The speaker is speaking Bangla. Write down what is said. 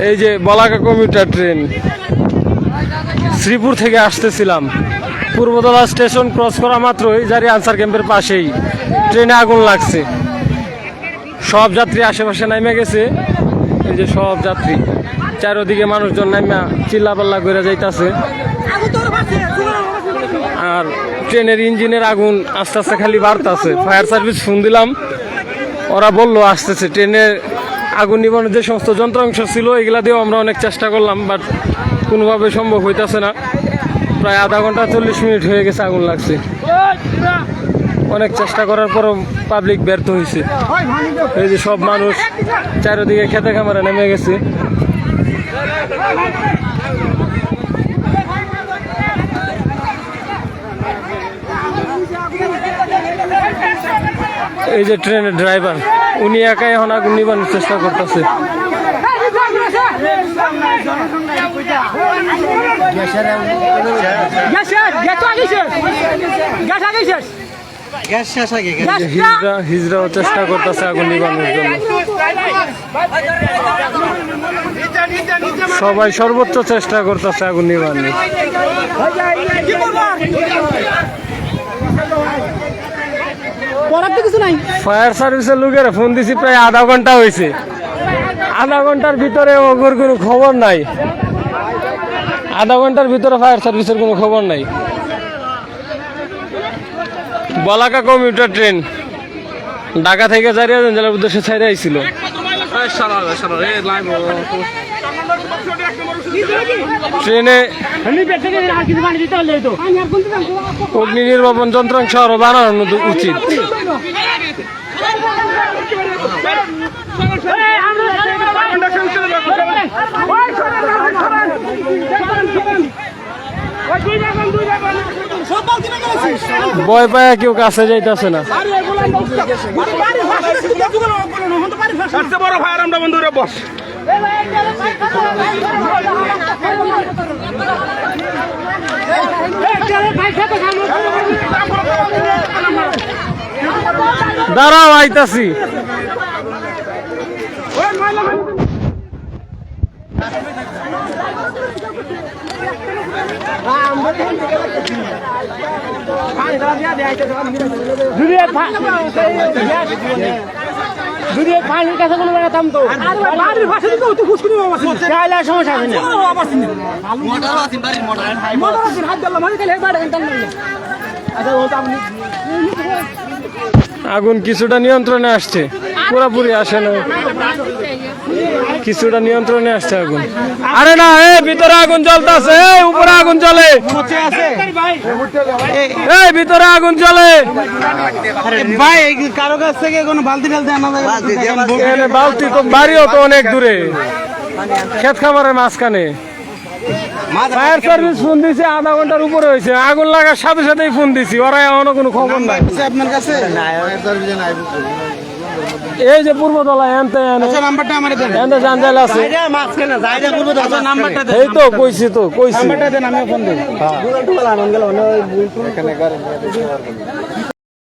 এই যে বলাকা কমিউটার ট্রেন, শ্রীপুর থেকে আসতেছিলাম, পূর্বতলা স্টেশন ক্রস করা মাত্রই জারি আনসার ক্যাম্পের পাশেই ট্রেনে আগুন লাগছে। সব যাত্রী আশেপাশে নেমে গেছে। এই যে সব যাত্রী, চারোদিকে মানুষজন নাইমা চিল্লাপাল্লা করে যাইতাছে। আর ট্রেনের ইঞ্জিনের আগুন আস্তে আস্তে খালি বাড়তেছে। ফায়ার সার্ভিস ফোন দিলাম, ওরা বললো আসতেছে। ট্রেনের আগুন নিবানোর যে সমস্ত যন্ত্রাংশ ছিল এগুলা দিয়েও আমরা অনেক চেষ্টা করলাম, বাট কোনোভাবে সম্ভব হইতেছে না। প্রায় আধা ঘন্টা 40 মিনিট হয়ে গেছে আগুন লাগছে। অনেক চেষ্টা করার পরও পাবলিক ব্যর্থ হয়েছে। এই যে সব মানুষ চারিদিকে খেতে খামারে নেমে গেছে। এই যে ট্রেনের ড্রাইভার, উনি একাই এখন আগুন নিবানোর চেষ্টা করতেছে। হিজড়াও চেষ্টা করতেছে আগুন নিবানোর জন্য। সবাই সর্বোচ্চ চেষ্টা করতেছে আগুন নিবানোর। ফায়ার সার্ভিসের লোকেরা ফোন দিছি, প্রায় আধা ঘন্টা হয়েছে। আধা ঘন্টার ভিতরে ওর কোনো খবর নাই। আধা ঘন্টার ভিতরে ফায়ার সার্ভিসের কোনো খবর নাই। বলাকা কমিউটার ট্রেন ঢাকা থেকে জারিয়াজেন জেলার উদ্দেশ্যে ছেড়ে আইছিল। ট্রেনে অগ্নি নির্বাপন যন্ত্রাংশ আরো বানানো উচিত। ভয় পায় কেউ কাছে যাইতেছে না। দাঁড়াও, আইতাছি। পানির কাছে কোনো বেড়াতাম তো সমস্যা আছে না। আগুন কিছুটা নিয়ন্ত্রণে আসছে, পুরোপুরি আসে না, কিছুটা নিয়ন্ত্রণে আসছে আগুন। আরে না, ভিতরে আগুন জ্বলতেছে, উপরে আগুন জ্বলে, ভিতরে আগুন জ্বলে। ভাই কারো কাছ থেকে কোনো বালতি ঢালতে আনা যায়? বালতি তো বাড়িও তো অনেক দূরে, ক্ষেত খামারের মাঝখানে। ফায়ার সার্ভিস ফোন দিয়েছে, আধা ঘন্টার উপরে হয়েছে। আগুন লাগার সাথে সাথেই ফোন দিছি, ওরা এখনো কোনো খবর নাই আপনার কাছে। এই যে পূর্বতলা এনতে নাম্বারটা আমার দেন, এনতে জানজাল আছে। এই তো কইছি, নাম্বারটা দেন, আমি ফোন দিই।